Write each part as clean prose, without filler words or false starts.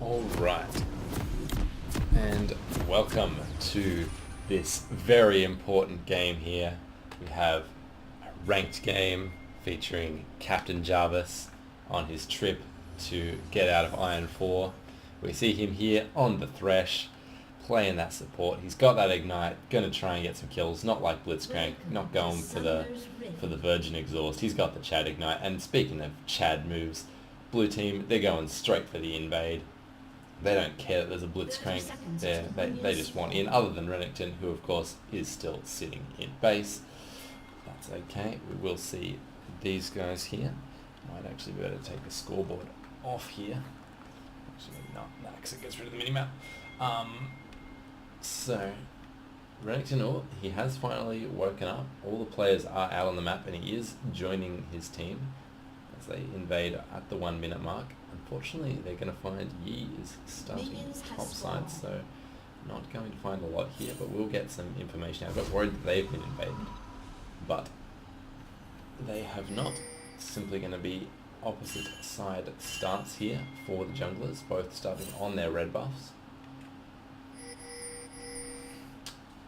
Alright, and welcome to this very important game here. We have a ranked game featuring Captain Jarvis on his trip to get out of Iron 4. We see him here on the Thresh, playing that support. He's got that Ignite, going to try and get some kills, not like Blitzcrank, not going for the Virgin Exhaust. He's got the Chad Ignite, and speaking of Chad moves, blue team, they're going straight for the invade. They don't care that there's a Blitzcrank there. They just want in, other than Renekton, who of course is still sitting in base. That's okay. We will see these guys here. Might actually be able to take the scoreboard off here. Actually, not that, because it gets rid of the minimap. So, Renekton, he has finally woken up. All the players are out on the map, and he is joining his team as they invade at the 1 minute mark. Unfortunately, they're going to find Yi is starting top side, so not going to find a lot here, but we'll get some information. I've got worried that they've been invaded, but they have not. It's simply going to be opposite side starts here for the junglers, both starting on their red buffs.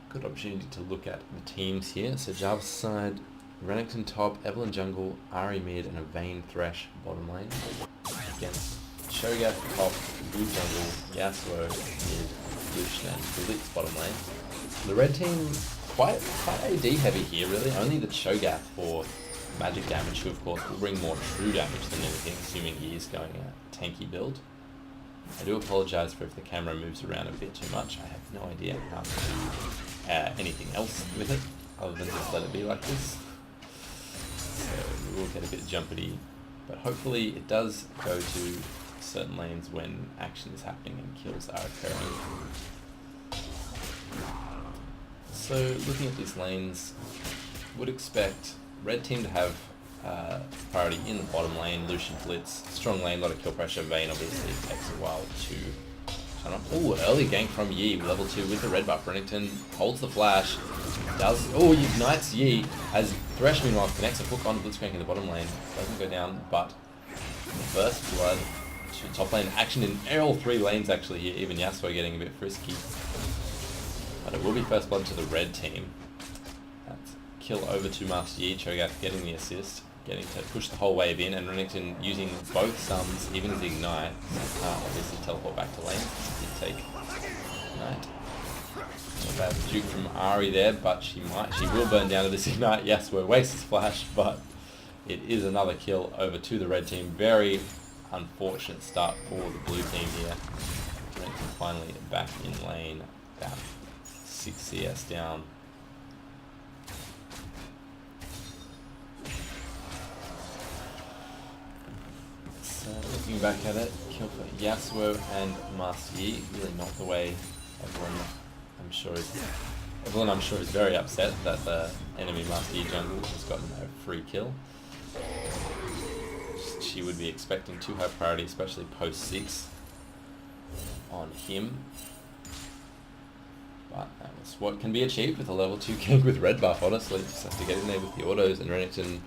Good opportunity to look at the teams here. So Jarvis side, Renekton top, Evelyn jungle, Ahri mid, and a Vayne Thresh bottom lane. Against Cho'Gath top, blue jungle, Yasuo mid, Lucian and Blitz bottom lane. The red team quite AD heavy here really, only the Cho'Gath for magic damage, who of course will bring more true damage than anything, assuming he is going a tanky build. I do apologise for if the camera moves around a bit too much. I have no idea how to do anything else with it, other than just let it be like this. So we will get a bit jumpity, but hopefully it does go to certain lanes when action is happening and kills are occurring. So looking at these lanes, would expect red team to have priority in the bottom lane. Lucian Blitz, strong lane, a lot of kill pressure. Vayne obviously takes a while to turn up. Oh, early gank from Yi, level 2 with the red buff. Renekton holds the flash, he ignites Yi as Thresh meanwhile connects a hook on Blitzcrank in the bottom lane. Doesn't go down, but first blood to top lane action in all 3 lanes actually here, even Yasuo getting a bit frisky. But it will be first blood to the red team. That's kill over to Master Yi, Cho'Gath getting the assist, getting to push the whole wave in, and Renekton using both summons, even as Ignite, obviously teleport back to lane. Did take Ignite. Not bad juke from Ahri there, but she will burn down to this Ignite. Yasuo wastes his flash, but it is another kill over to the red team. Very unfortunate start for the blue team here. Renekton finally back in lane, about 6 CS down. Looking back at it, kill for Yasuo and Master Yi, really not the way everyone I'm sure is very upset that the enemy Master Yi jungle has gotten a free kill. She would be expecting too high priority, especially post 6 on him. But that's what can be achieved with a level 2 gank with red buff, honestly. Just have to get in there with the autos, and Renekton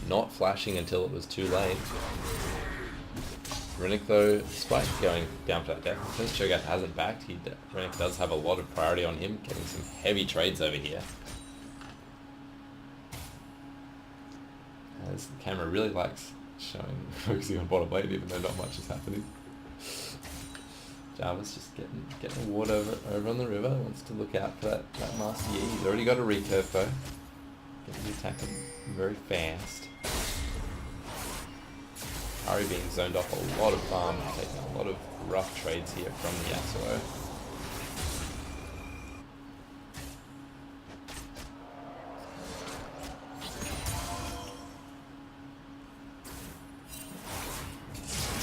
not flashing until it was too late. Renekton, though, despite going down for that death, because Cho'Gath hasn't backed, Renekton does have a lot of priority on him, getting some heavy trades over here. As the camera really likes focusing on bottom lane, even though not much is happening. Jarvis just getting a ward over on the river, wants to look out for that Master Yi. He's already got a recurve though. Getting the attack very fast. Ahri being zoned off a lot of farm, taking a lot of rough trades here from the Yasuo.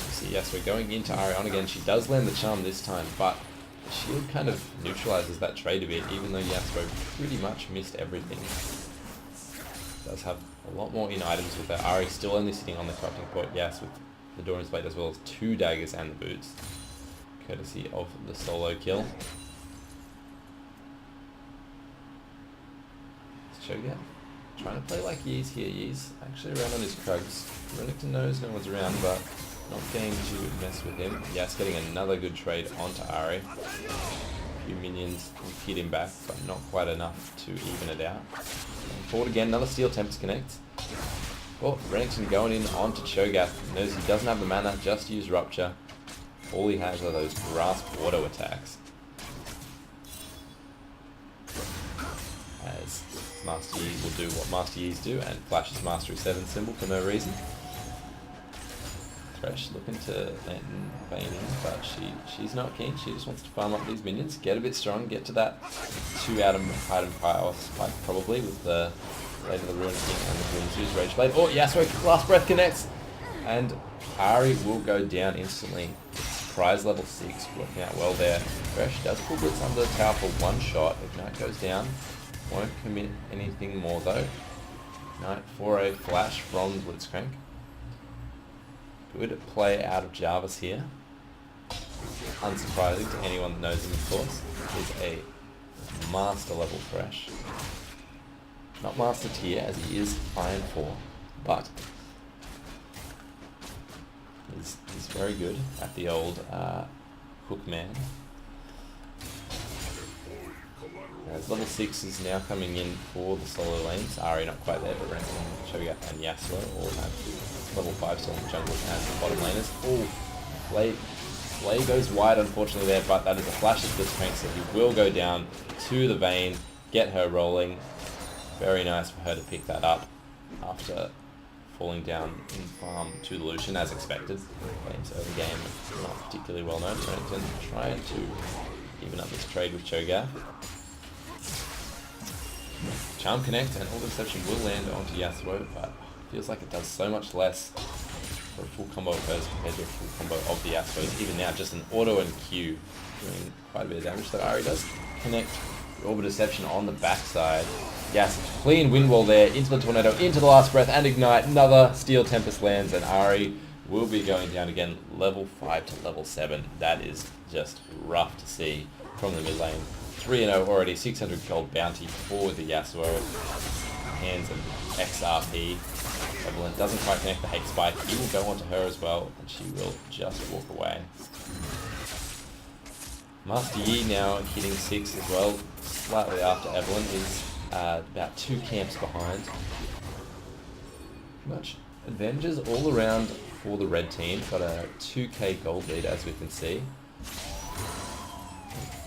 See Yasuo going into Ahri on again. She does land the charm this time, but the shield kind of neutralizes that trade a bit, even though Yasuo pretty much missed everything. Does have a lot more in items with her. Ahri still only sitting on the crafting port, yes, with the Doran's Blade as well as 2 daggers and the boots, courtesy of the solo kill. Cho'Gath trying to play like Yi's here. Yi's actually around on his Krugs. Renekton knows no one's around, but not getting to mess with him. Yes, getting another good trade onto Ari. A few minions will hit him back, but not quite enough to even it out. And forward again, another Steel Tempest connects. Oh, Renekton going in onto Cho'Gath. Knows he doesn't have the mana, just use Rupture. All he has are those Grasp auto attacks. As Master Yi will do what Master Yi's do and flashes Mastery 7 symbol for no reason. Thresh looking to Lantern Bane in, but she's not keen. She just wants to farm up these minions, get a bit strong, get to that 2-item power spike probably with the Blade of the Ruin King and the Bloomsdew's Rage Blade. Oh, Yasuo Last Breath connects! And Ari will go down instantly. Surprise level 6, working out well there. Thresh does pull Blitz under the tower for one shot. Ignite goes down. Won't commit anything more though. Ignite for a flash from Blitzcrank. Good play out of Jarvis here. Unsurprising to anyone that knows him, of course. He's a master level Thresh. Not master tier as he is Iron 4, but he's very good at the old hook man. As level 6 is now coming in for the solo lanes. Ari not quite there, but Renekton, Cho'Gath and Yasuo all have level 5 still in the jungle and the bottom laners. Oh, Flay goes wide unfortunately there, but that is a flash of Blitzcrank, so he will go down to the Vayne, get her rolling. Very nice for her to pick that up after falling down in farm to the Lucian as expected. Vayne's early game not particularly well known. Renekton trying to even up this trade with Cho'Gath. Charm Connect and Order Deception will land onto Yasuo, but feels like it does so much less for a full combo of hers compared to a full combo of the Yasuo's. Even now, just an auto and Q doing quite a bit of damage. So Ari does connect the Order Deception on the backside. Yes, clean wind wall there, into the Tornado, into the Last Breath, and Ignite. Another Steel Tempest lands, and Ari will be going down again, level 5 to level 7. That is just rough to see from the mid lane. 3-0 already, 600 gold bounty for the Yasuo. Hands and XRP. Evelyn doesn't quite connect the Hate Spike. He will go onto her as well, and she will just walk away. Master Yi now hitting 6 as well, slightly after Evelyn. Is about 2 camps behind. Pretty much advantages all around for the red team. Got a 2k gold lead as we can see.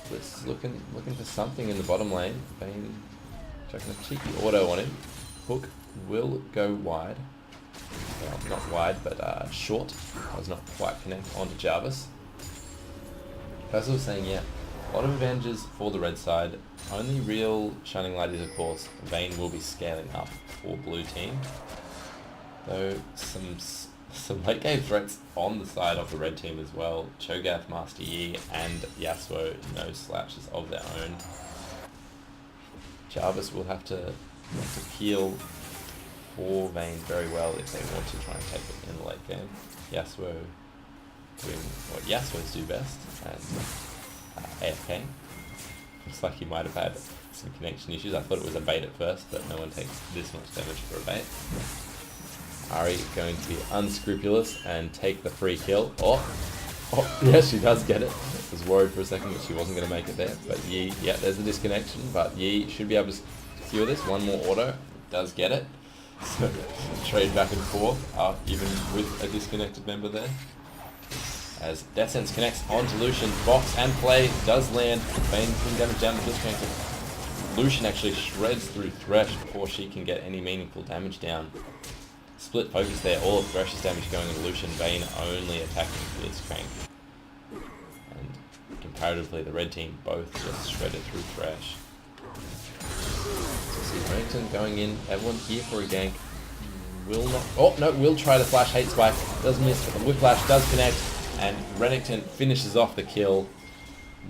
Blitz looking for something in the bottom lane. Bane chucking a cheeky auto on him. Hook will go wide. Well, not wide, but short. Does not quite connect onto Jarvis. As I was saying, yeah, a lot of advantages for the red side. Only real shining light is, of course, Vayne will be scaling up for blue team. Though some late game threats on the side of the red team as well. Cho'Gath, Master Yi, and Yasuo, no slashes of their own. Jarvis will have to peel for Vayne very well if they want to try and take it in the late game. Yasuo doing what Yasuos do best, and AFK. Looks like he might have had some connection issues. I thought it was a bait at first, but no one takes this much damage for a bait. Ari going to be unscrupulous and take the free kill. Oh, yeah, she does get it. I was worried for a second that she wasn't going to make it there. But Yi, yeah, there's a disconnection, but Yi should be able to secure this. One more auto, does get it. So, trade back and forth, even with a disconnected member there. As Death Sense connects onto Lucian, Box and Play does land. Vayne putting damage down to Blitzcrank. Lucian actually shreds through Thresh before she can get any meaningful damage down. Split focus there, all of Thresh's damage going on Lucian, Vayne only attacking Blitzcrank. And comparatively, the red team both just shredded through Thresh. So see Renekton going in, everyone here for a gank. Will not, oh no, will try to flash Hate Spike, does miss, but the Whiplash does connect, and Renekton finishes off the kill.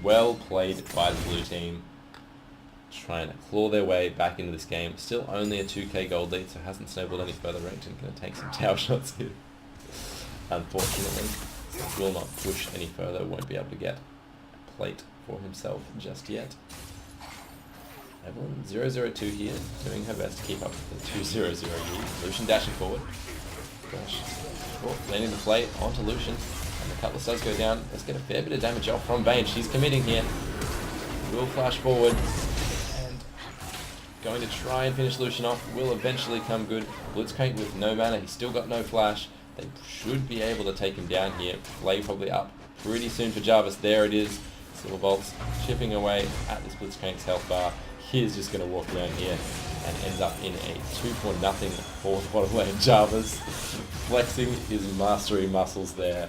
Well played by the blue team. Trying to claw their way back into this game. Still only a 2k gold lead, so hasn't snowballed any further. Renekton going to take some tower shots here. Unfortunately, will not push any further. Won't be able to get a plate for himself just yet. Evelyn 002 here, doing her best to keep up with the 2-0-0 lead. Lucian dashing forward. Gosh, Oh, landing the plate onto Lucian. And the Cutlass does go down. Let's get a fair bit of damage off from Vayne. She's committing here. Will flash forward. And going to try and finish Lucian off. Will eventually come good. Blitzcrank with no mana. He's still got no flash. They should be able to take him down here. Play probably up pretty soon for Jarvis. There it is. Silverbolt's chipping away at this Blitzcrank's health bar. He's just going to walk around here and ends up in a 2-0 for the bottom lane. Jarvis flexing his mastery muscles there.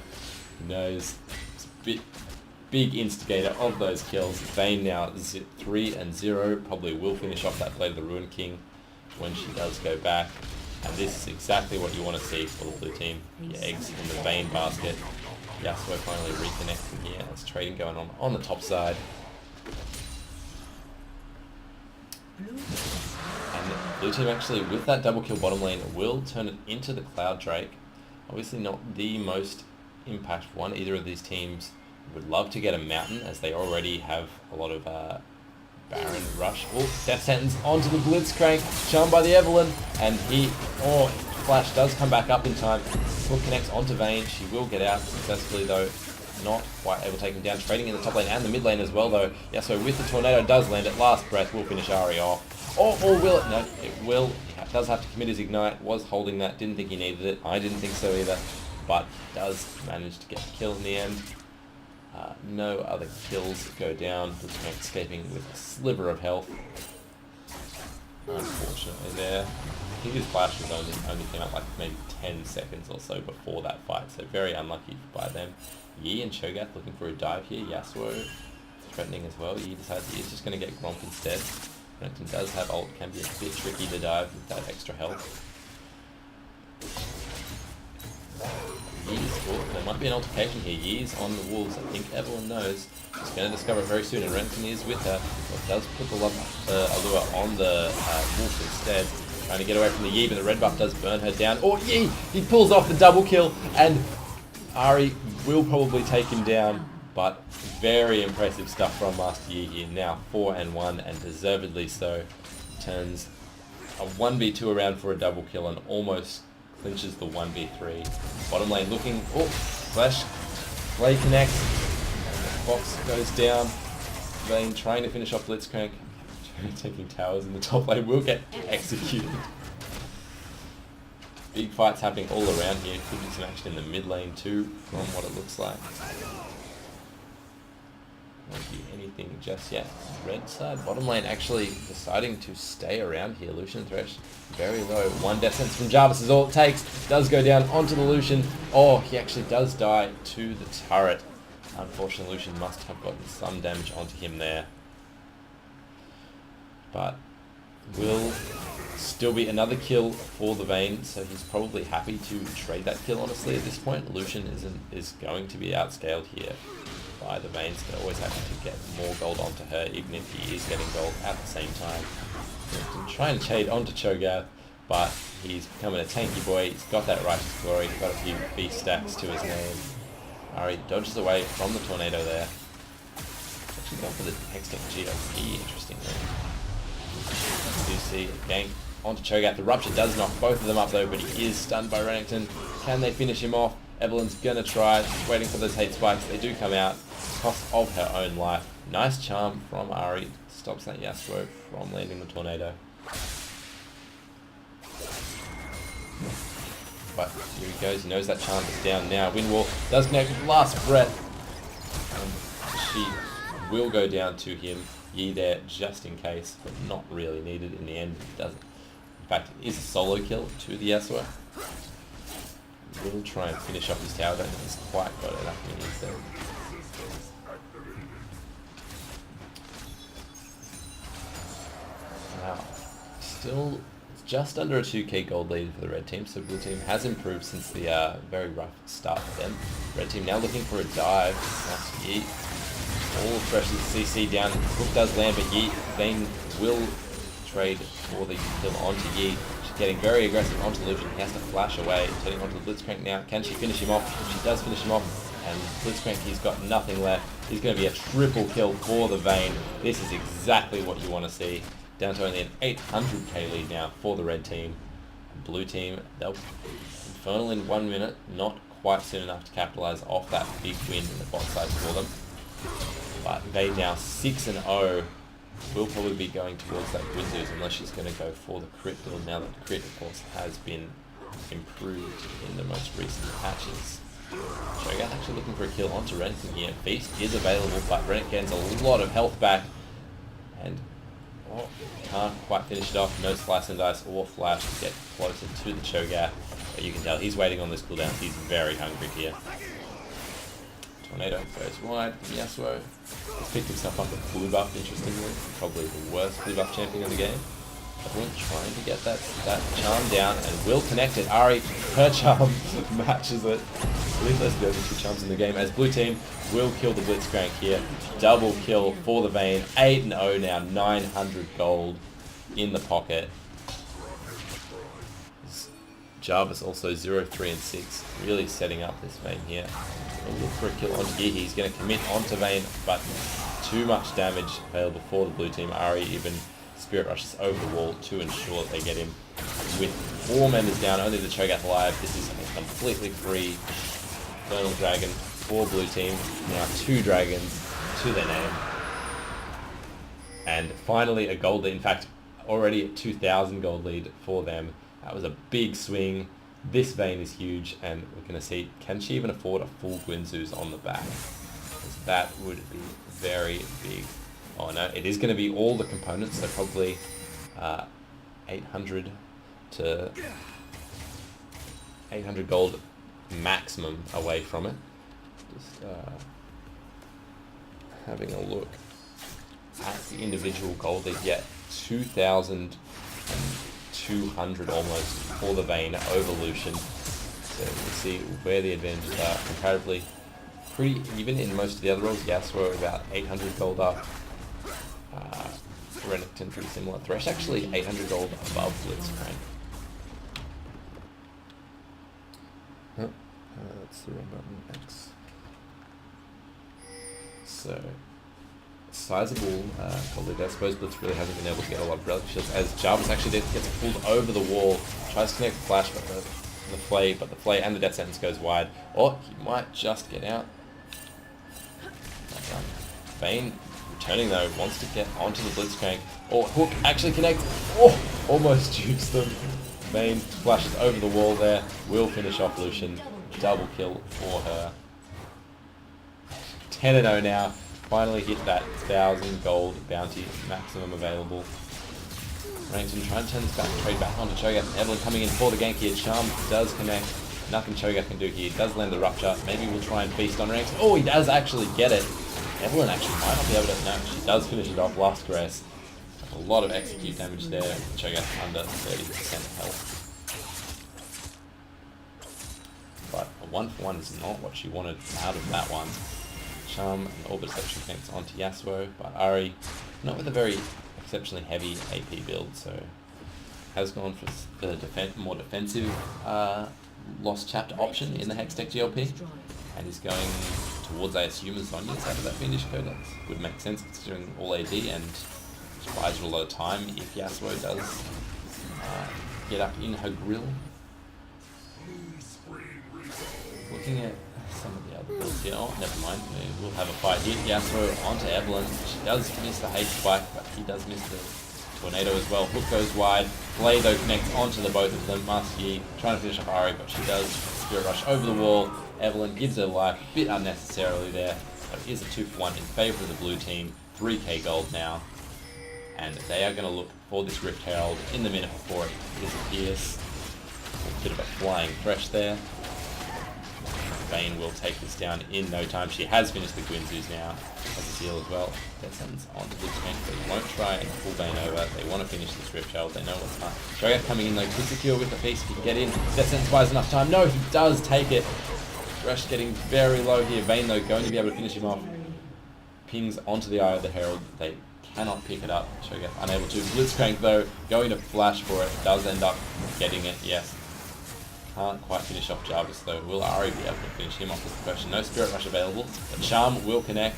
He knows it's a big instigator of those kills. Vayne now 3-0. Probably will finish off that Blade of the Ruin King when she does go back. And this is exactly what you want to see for the blue team. Your eggs in the Vayne basket. Yasuo finally reconnecting here. There's trading going on the top side. And blue team actually, with that double kill bottom lane, will turn it into the Cloud Drake. Obviously not the most impactful one. Either of these teams would love to get a mountain, as they already have a lot of Baron Rush. Oh, Death Sentence onto the Blitzcrank, charmed by the Evelyn, and Flash does come back up in time. Hook connects onto Vayne. She will get out successfully though. Not quite able to take him down. Trading in the top lane and the mid lane as well though. Yeah, so with the tornado does land at last breath. Will finish Ahri off. Or will it? No, it will. He does have to commit his ignite. Was holding that. Didn't think he needed it. I didn't think so either. But does manage to get the kill in the end. No other kills go down. Blitzcrank escaping with a sliver of health. Unfortunately there. I think his flash was only came out like maybe 10 seconds or so before that fight, so very unlucky by them. Yi and Cho'Gath looking for a dive here. Yasuo threatening as well. Yi decides he is just going to get Gromp instead. Renekton does have ult, can be a bit tricky to dive with that extra health. There might be an altercation here. Yi's on the wolves. I think everyone knows. She's going to discover it very soon, and Renekton is with her. But does put the allure on the wolf instead. Trying to get away from the Yi, but the red buff does burn her down. Oh, Yi! He pulls off the double kill, and Ahri will probably take him down. But very impressive stuff from Master Yi here. Now 4-1, and deservedly so. Turns a 1v2 around for a double kill, and almost clinches the 1v3. Bottom lane looking, flash, play connects, and the Fox goes down. Vayne trying to finish off Blitzcrank, taking towers in the top lane, will get executed. Big fights happening all around here, could be some action in the mid lane too, from what it looks like. Won't be anything just yet. Red side, bottom lane actually deciding to stay around here. Lucian Thresh very low. One death sentence from Jarvis is all it takes. Does go down onto the Lucian. Oh, he actually does die to the turret. Unfortunately, Lucian must have gotten some damage onto him there. But will still be another kill for the Vayne, so he's probably happy to trade that kill, honestly, at this point. Lucian is going to be outscaled here by the Vayne, so always happy to get more gold onto her, even if he is getting gold at the same time. Trying to trade onto Cho'Gath, but he's becoming a tanky boy. He's got that righteous glory, got a few beast stacks to his name. Ahri dodges away from the tornado there. Actually gone for the Hextech GOP, interestingly. You see a gank onto Cho'Gath. The Rupture does knock both of them up though, but he is stunned by Renekton. Can they finish him off? Evelyn's gonna try, just waiting for those hate spikes. They do come out, cost of her own life. Nice charm from Ahri, stops that Yasuo from landing the tornado. But here he goes, he knows that charm is down now. Windwall does connect with last breath. And she will go down to him. Yi there just in case, but not really needed in the end. It doesn't. In fact, it is a solo kill to the Yasuo. Will try and finish off his tower. I don't think he's quite got enough minis there. Wow. Still just under a 2k gold lead for the red team, so blue team has improved since the very rough start for them. Red team now looking for a dive. That's Yi. All Thresh's CC down. Hook does land, but Vayne will trade for the kill onto Yi. She's getting very aggressive onto Lucian. He has to flash away, turning onto the Blitzcrank now. Can she finish him off? She does finish him off, and Blitzcrank, he's got nothing left. He's going to be a triple kill for the Vayne. This is exactly what you want to see. Down to only an 800k lead now for the red team. Blue team, they'll Infernal in 1 minute, not quite soon enough to capitalize off that big win in the bot side for them. But they now 6-0 will probably be going towards that Wizards unless she's going to go for the crit build now that the crit, of course, has been improved in the most recent patches. Shogun actually looking for a kill onto Renekton here. Feast is available, but Renekton gains a lot of health back. And can't quite finish it off. No slice and dice or flash to get closer to the Cho'Gath. But you can tell he's waiting on this cooldown. He's very hungry here. Tornado goes wide from Yasuo. He's picked himself up a blue buff, interestingly. Probably the worst blue buff champion in the game. Everyone trying to get that charm down and will connect it. Ahri, her charm matches it. I believe those are the only 2 charms in the game. As blue team will kill the Blitzcrank here. Double kill for the Vayne. 8-0 now, 900 gold in the pocket. Jarvis also 0-3-6, really setting up this Vayne here. We'll look for a kill onto Gear. He's going to commit onto Vayne, but too much damage available for the blue team. Ahri even Spirit Rushes over the wall to ensure that they get him. With 4 members down, only the Cho'Gath alive. This is a completely free Infernal Dragon for blue team. Now 2 dragons to their name. And finally a gold lead. In fact, already at 2,000 gold lead for them. That was a big swing. This Vayne is huge, and we're going to see, can she even afford a full Gwynzoos on the back? Because that would be very big. Oh no, it is going to be all the components, so probably 800 to 800 gold maximum away from it. Just having a look at the individual gold, they get 2,200 almost for the Vayne over Lucian. So we'll see where the advantages are comparatively. Pretty even in most of the other roles. Yasuo about 800 gold up. Renekton pretty similar. Thresh actually 800 gold above Blitzcrank. That's the wrong button. X. So sizable gold lead. I suppose Blitz really hasn't been able to get a lot of relic shields as Jarvis actually gets pulled over the wall. Tries to connect the flash, but the flay and the death sentence goes wide. Or he might just get out. Vayne returning though, wants to get onto the Blitzcrank. Oh, Hook actually connects. Oh, almost jukes them. Vayne flashes over the wall there. Will finish off Lucian. Double kill for her. 10-0 now. Finally hit that 1,000 gold bounty maximum available. Renekton trying to turn this back, trade back onto Cho'Gath. Evelyn coming in for the gank here. Charm does connect. Nothing Cho'Gath can do here. Does land the rupture. Maybe we'll try and feast on Renekton. Oh, he does actually get it. Evelyn actually might not be able to. No, she does finish it off. Last grace. A lot of execute damage there. Cho'Gath under 30% health. But a 1-for-1 is not what she wanted out of that one. Charm and Orbit Section connects onto Yasuo, but Ahri not with a very exceptionally heavy AP build, so has gone for the more defensive Lost Chapter option in the Hextech GLP, and is going towards, I assume, Zonya's out of that Fiendish Code. That would make sense considering all AD and just buys her a lot of time if Yasuo does get up in her grill. Looking at some of the other builds here. Oh, never mind. We'll have a fight here. Yasuo onto Evelyn. She does miss the haste spike, but he does miss the tornado as well. Hook goes wide. Flay though connects onto the both of them. Master Yi trying to finish off Ahri, but she does Spirit Rush over the wall. Evelyn gives her life a bit unnecessarily there, but it is a 2-for-1 in favour of the blue team. 3k gold now. And they are going to look for this Rift Herald in the minute before it disappears. A bit of a flying Thresh there. Vayne will take this down in no time. She has finished the Gwynzoos now as a seal as well. Death Sentence onto the tank. They won't try and pull Vayne over. They want to finish this Rift Herald. They know what's up. Cho'Gath coming in though. Could secure with the feast. He can get in. Death Sentence buys enough time. No, he does take it. Thresh getting very low here. Vayne though going to be able to finish him off. Pings onto the Eye of the Herald. They cannot pick it up. Cho'Gath unable to. Blitzcrank though going to flash for it. Does end up getting it. Yes. Can't quite finish off Jarvis though. Will Ahri be able to finish him off is the question. No Spirit Rush available, but Charm will connect.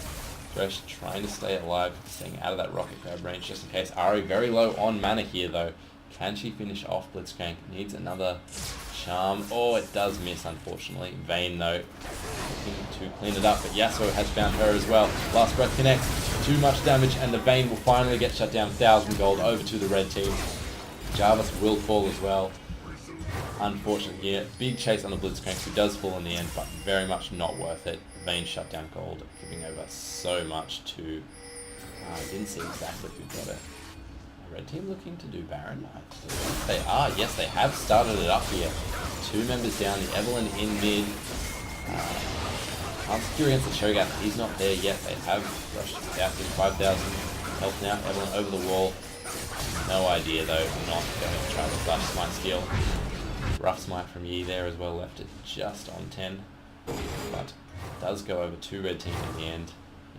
Thresh trying to stay alive, staying out of that rocket grab range just in case. Ahri very low on mana here though. Can she finish off Blitzcrank? Needs another charm. Oh, it does miss, unfortunately. Vayne, though, looking to clean it up, but Yasuo has found her as well. Last breath connects. Too much damage, and the Vayne will finally get shut down. 1,000 gold over to the red team. Jarvis will fall as well. Unfortunately here, big chase on the Blitzcrank, who does fall in the end, but very much not worth it. Vayne shut down gold, giving over so much to... I didn't see exactly who got it. Red team looking to do Baron? They are, yes, they have started it up here. 2 members down, the Evelyn in mid. I'm curious against the Cho'Gath, he's not there yet. They have rushed out to 5,000 health now. Evelyn over the wall. No idea though, not going to try to flash smite steal. Rough smite from Yi there as well, left it just on 10. But does go over to red team in the end.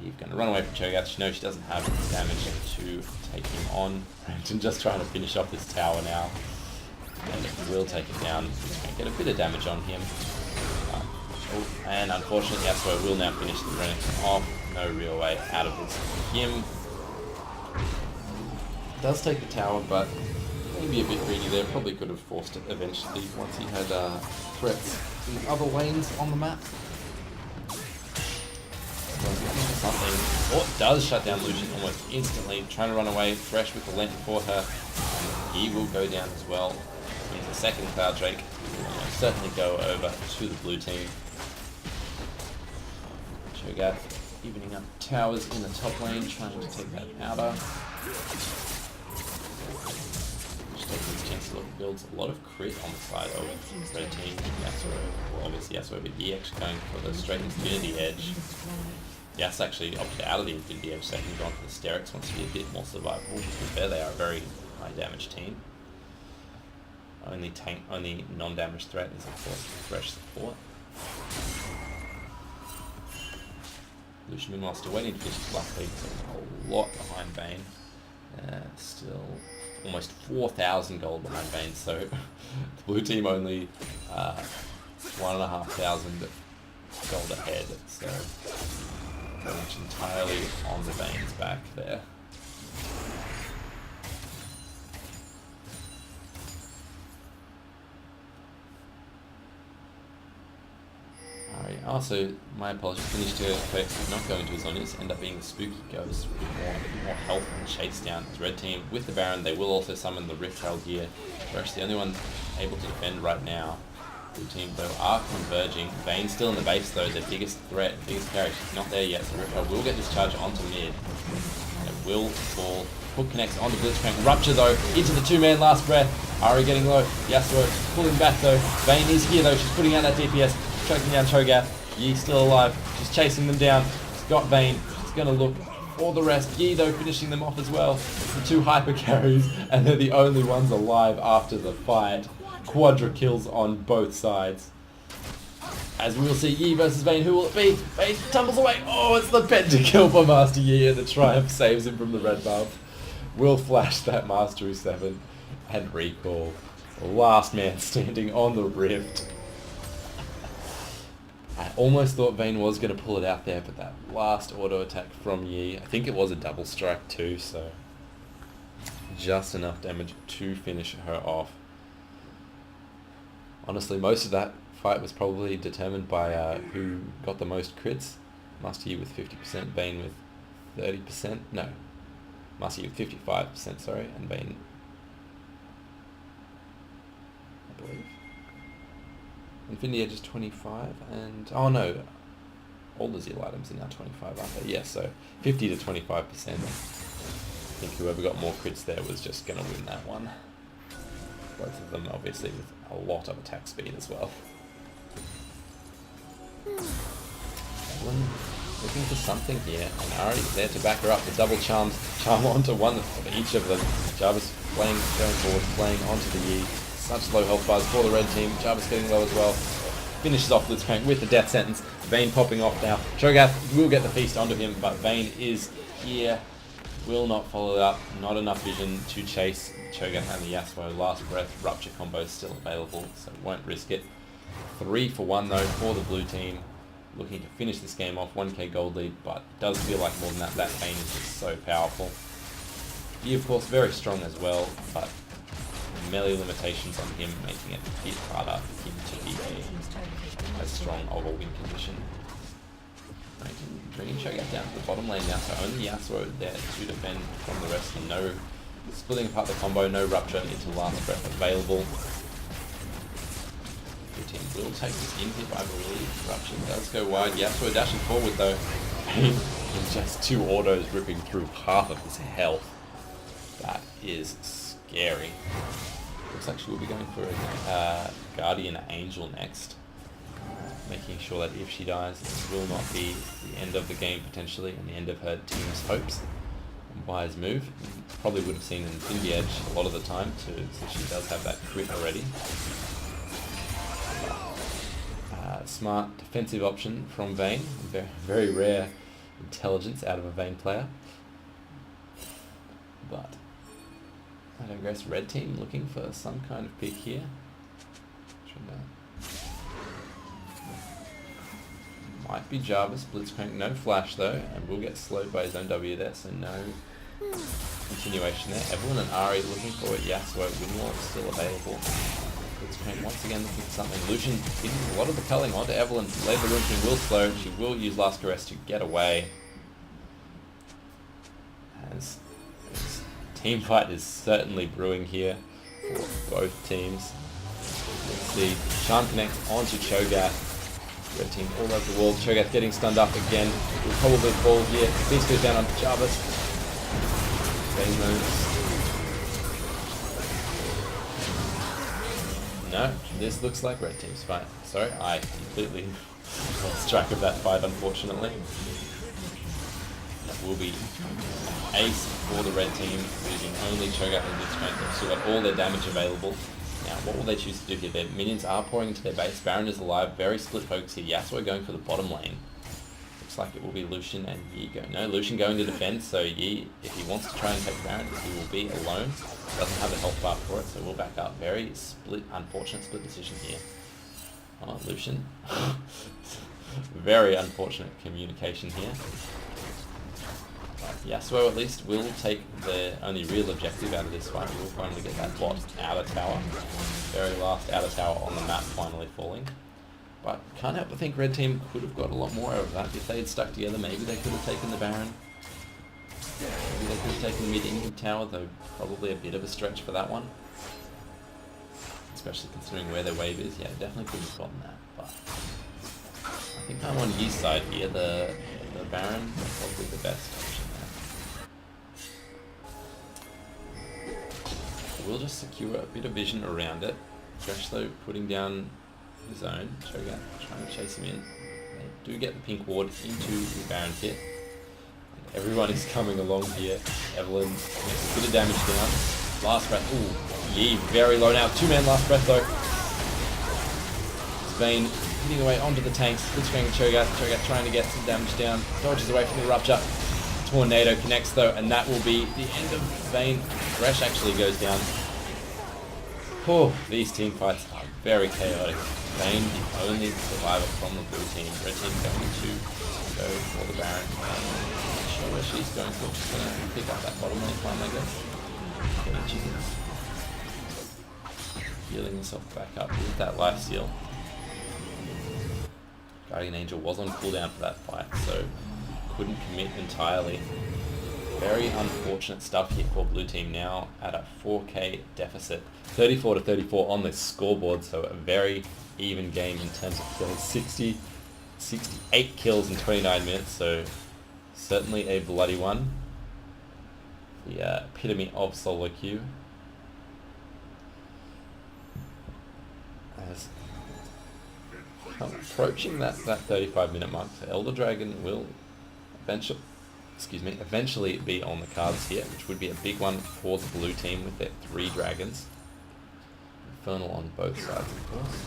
Eve going to run away from Cho'Gath. She knows she doesn't have damage to take him on. Renton just trying to finish off this tower now. And it will take it down. He's going to get a bit of damage on him. And unfortunately, Yasuo will now finish the Renekton off. No real way out of this for him. Does take the tower, but maybe a bit greedy there. Probably could have forced it eventually once he had threats in other lanes on the map. Something. Oh, it does shut down Lucian almost instantly. Trying to run away. Thresh with the length for her. And he will go down as well. He's the second Cloud Drake. He will almost certainly go over to the blue team. Cho'Gath evening up towers in the top lane, trying to take that outer. Just taking his chance to look, builds a lot of crit on the side of red team. Yasuo, well, obviously Yasuo, but Yi actually going for the straight Infinity Edge. Yas actually opted out of the Infinity Edge, so he can go on for the Sterix, wants to be a bit more survivable. To be fair, they are a very high damage team. Only non-damage threat is of course Thresh support. Lucian meanwhile still waiting to finish his last lead, so a lot behind Vayne. Still almost 4,000 gold behind Vayne, so the blue team only 1,500 gold ahead, so pretty much entirely on the Vayne's back there. Alright, also, my apologies, finished to effects not going to his Onyas, end up being the Spooky Ghost with a bit more health and chase down his red team. With the Baron, they will also summon the Rift Herald here. They're actually the only one able to defend right now. Blue team, though, are converging. Vayne's still in the base, though, their biggest threat, biggest carry. She's not there yet, so Rift Herald will get this charge onto mid. And it will fall. Hook connects onto Blitzcrank. Rupture, though, into the 2-man last breath. Ari getting low. Yasuo pulling back, though. Vayne is here, though. She's putting out that DPS. Tracking down Cho'Gath. Yi still alive. She's chasing them down. She's got Vayne. She's going to look for the rest. Yi, though, finishing them off as well. The 2 hyper carries, and they're the only ones alive after the fight. Quadra kills on both sides. As we will see Yi versus Vayne. Who will it be? Vayne tumbles away. Oh, it's the pentakill for Master Yi, and the Triumph saves him from the red buff. Will flash that Mastery 7 and recall. Last man standing on the Rift. I almost thought Vayne was going to pull it out there, but that last auto attack from Yi, I think it was a double strike too, so just enough damage to finish her off. Honestly, most of that fight was probably determined by who got the most crits. Master Yi with 50%, Vayne with 30%, no, Master Yi with 55%, sorry, and Vayne, I believe. Infinity Edge is 25, and oh no, all the Zeal items are now 25, aren't they? Yes, so 50 to 25%. I think whoever got more crits there was just going to win that one. Both of them obviously with a lot of attack speed as well. Evelyn looking for something here, and Ari there to back her up. The double charm onto one of each of them. Jarvis going forward, playing onto the Yi. Such low health bars for the red team. Jarvis getting low as well. Finishes off Blitzcrank with the death sentence. Vayne popping off now. Cho'Gath will get the feast onto him, but Vayne is here. Will not follow it up. Not enough vision to chase Cho'Gath and the Yasuo. Last breath. Rupture combo still available, so won't risk it. 3 for 1 though for the blue team. Looking to finish this game off. 1k gold lead, but it does feel like more than that. That Vayne is just so powerful. He of course very strong as well, but melee limitations on him, making it a bit harder for him to be as strong of a win condition. Bringing Cho'Gath down to the bottom lane now, so only Yasuo there to defend from the rest, and no splitting apart the combo, no rupture into last breath available. The team will take this in here, I believe. Rupture does go wide. Yasuo dashing forward though. In just 2 autos ripping through half of his health. That is scary. Looks like she will be going for a Guardian Angel next. Making sure that if she dies, this will not be the end of the game potentially, and the end of her team's hopes. Wise move. Probably would have seen an Infinity Edge a lot of the time, so she does have that crit already. Smart defensive option from Vayne. Very rare intelligence out of a Vayne player. But I digress. Red team looking for some kind of pick here. Might be Jarvis, Blitzcrank, no flash though, and will get slowed by his own W there, so no continuation there. Evelyn and Ari looking for it. Yasuo, Windwall still available. Blitzcrank once again looking for something. Lucian getting a lot of the culling onto Evelyn. Laid the Lucian will slow. She will use Last Caress to get away. As team fight is certainly brewing here for both teams. Let's see, Charm connects onto Cho'Gath. Red team all over the wall. Cho'Gath getting stunned up again. Will probably fall here. Beast goes down on Jarvis. Bane moves. No, this looks like red team's fight. Sorry, I completely lost track of that fight, unfortunately. That will be ace for the red team, using only Cho'Gath and Blitzcrank. They've still got all their damage available. Now, what will they choose to do here? Their minions are pouring into their base. Baron is alive. Very split focus here. Yasuo going for the bottom lane. Looks like it will be Lucian and Yi going. No, Lucian going to defend. So Yi, if he wants to try and take Baron, he will be alone. Doesn't have a health bar for it, so we'll back up. Very split, unfortunate split decision here. Oh, Lucian. Very unfortunate communication here. Yasuo at least will take the only real objective out of this fight. We will finally get that bot outer tower. Very last outer tower on the map finally falling. But can't help but think red team could have got a lot more out of that. If they had stuck together, maybe they could have taken the Baron. Maybe they could have taken mid-Ingham tower, though probably a bit of a stretch for that one. Especially considering where their wave is. Yeah, definitely could have gotten that. But I think I'm on Yi's side here. The Baron is probably the best option there. We'll just secure a bit of vision around it. Thresh though putting down his own. Cho'Gath trying to chase him in. They do get the pink ward into the Baron pit. And everyone is coming along here. Evelyn makes a bit of damage down. Last breath. Ooh, Yi very low now. 2-man last breath though. Vayne hitting away onto the tanks. Blitzcrank and Cho'Gath. Cho'Gath trying to get some damage down. Dodges away from the rupture. Tornado connects though, and that will be the end of Vayne. Thresh actually goes down. Oh, these team fights are very chaotic. Vayne, the only survivor from the blue team. Red team going to go for the Baron. Not sure where she's going for. She's going to pick up that bottom lane farm, I guess. Getting chickens. Healing himself back up with that lifesteal. Guardian Angel was on cooldown for that fight, so couldn't commit entirely. Very unfortunate stuff here for blue team, now at a 4k deficit. 34 to 34 on the scoreboard, so a very even game in terms of kills. 68 kills in 29 minutes, so certainly a bloody one. The epitome of solo queue. As I'm approaching that 35-minute mark, so Elder Dragon will eventually be on the cards here, which would be a big one for the blue team with their 3 dragons. Infernal on both sides, of course.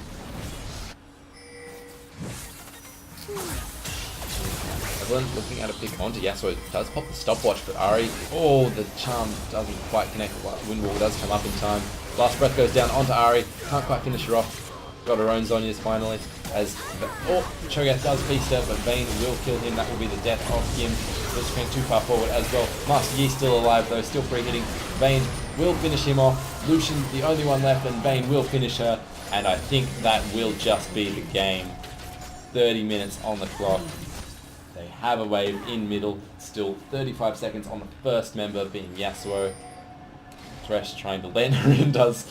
Evelyn looking at a pick onto Yasuo, does pop the stopwatch, but Ari, oh, the charm doesn't quite connect. Windwall does come up in time. Last breath goes down onto Ari, can't quite finish her off. Got her own Zonias finally. as Cho'Gath does feast her, but Vayne will kill him. That will be the death of him. Blitzcrank too far forward as well. Master Yi still alive though, still free hitting. Vayne will finish him off. Lucian the only one left, and Vayne will finish her. And I think that will just be the game. 30 minutes on the clock. They have a wave in middle. Still 35 seconds on the first member, being Yasuo. Thresh trying to land her in does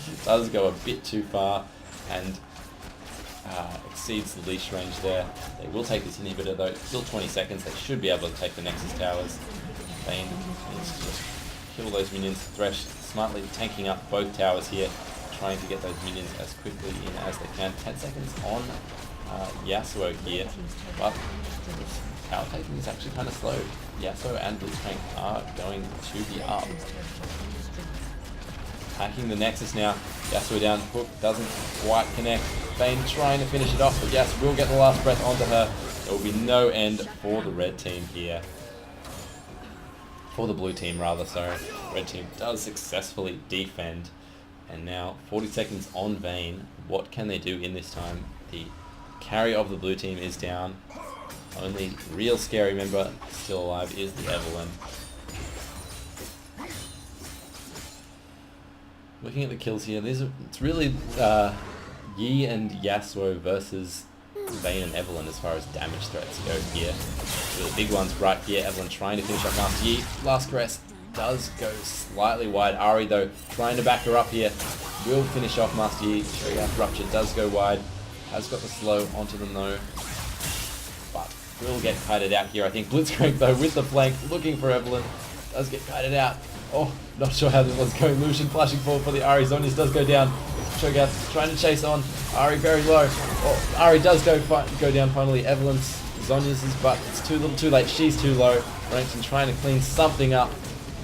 go a bit too far and exceeds the leash range there. They will take this inhibitor though. Still 20 seconds. They should be able to take the Nexus towers. Vayne needs to just kill those minions. Thresh smartly tanking up both towers here, trying to get those minions as quickly in as they can. 10 seconds on Yasuo here, but tower taking is actually kind of slow. Yasuo and Blitzcrank are going to be up. Hacking the Nexus now. Yasuo down, hook doesn't quite connect. Vayne trying to finish it off, but Yas will get the last breath onto her. There will be no end for the red team here. For the blue team rather, sorry. Red team does successfully defend. And now 40 seconds on Vayne. What can they do in this time? The carry of the blue team is down. Only real scary member still alive is the Evelyn. Looking at the kills here, it's really Yi and Yasuo versus Vayne and Evelyn as far as damage threats go here. So the big ones right here. Evelyn trying to finish up Master Yi. Last caress does go slightly wide. Ari though trying to back her up here. Will finish off Master Yi. Cho'Gath Rupture does go wide. Has got the slow onto them though. But will get kited out here. I think Blitzcrank though with the flank looking for Evelyn. Does get kited out. Oh, not sure how this one's going. Lucian flashing forward for the Ari. Zonius does go down. Cho'Gath trying to chase on. Ari very low. Oh, Ari does go down finally. Evelyn's Zonius's, but it's too little too late. She's too low. Rankton trying to clean something up.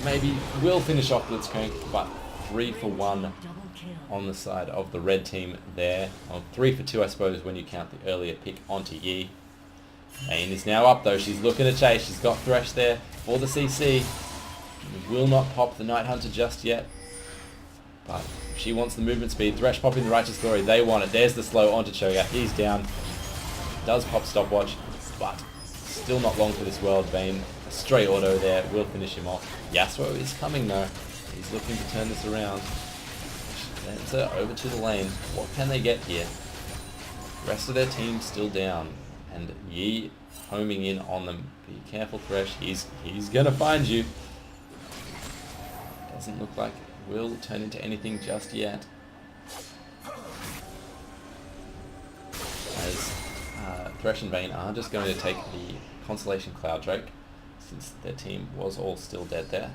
Maybe will finish off Blitzcrank, but 3 for 1 on the side of the red team there. Well, 3 for 2 I suppose when you count the earlier pick onto Yi. Vayne is now up though. She's looking to chase. She's got Thresh there for the CC. Will not pop the Night Hunter just yet. But she wants the movement speed. Thresh popping the Righteous Glory. They want it. There's the slow onto Cho'Gath. He's down. Does pop stopwatch, but still not long for this world. Vayne, a straight auto there. Will finish him off. Yasuo is coming though. He's looking to turn this around. Sends her over to the lane. What can they get here? The rest of their team still down. And Yi homing in on them. Be careful, Thresh. He's gonna find you. Doesn't look like it will turn into anything just yet. As Thresh and Vayne are just going to take the Constellation Cloud Drake, since their team was all still dead there.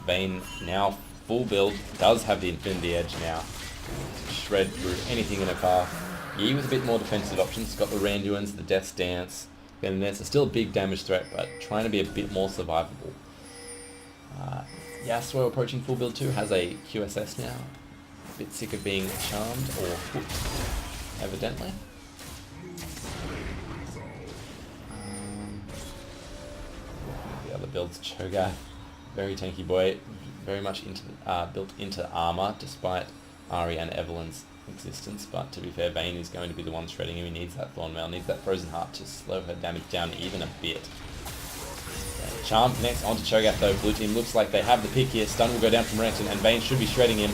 Vayne now full build, does have the Infinity Edge now to shred through anything in her path. Yi with a bit more defensive options, got the Randuins, the Death's Dance. Then there's still a big damage threat, but trying to be a bit more survivable. Yasuo approaching full build too, has a QSS now. A bit sick of being charmed or hooked, evidently. The other builds, Cho'Gath, very tanky boy, very much built into armor despite Ari and Evelyn's existence, but to be fair, Vayne is going to be the one shredding him. He needs that Thorn Mail, needs that Frozen Heart to slow her damage down even a bit. Charm connects onto Cho'Gath though. Blue team looks like they have the pick here. Stun will go down from Rankton and Vayne should be shredding him.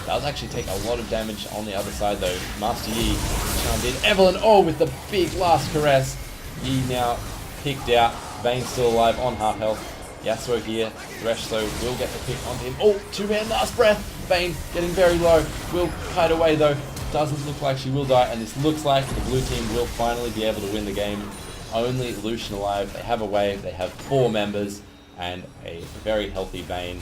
Does actually take a lot of damage on the other side though. Master Yi charmed in. Evelyn, oh, with the big last caress. Yi now picked out. Vayne still alive on half health. Yasuo here. Thresh though will get the pick onto him. Oh, 2-man last breath. Vayne getting very low. Will kite away though. Doesn't look like she will die, and this looks like the blue team will finally be able to win the game. Only Lucian alive. They have a wave. They have 4 members and a very healthy Vayne.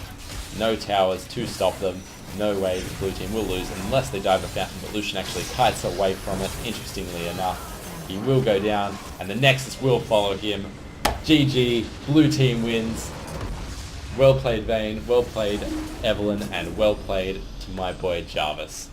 No towers to stop them. No way the blue team will lose unless they dive the fountain, but Lucian actually kites away from it, interestingly enough. He will go down, and the Nexus will follow him. GG, blue team wins. Well played Vayne, well played Evelyn, and well played to my boy Jarvis.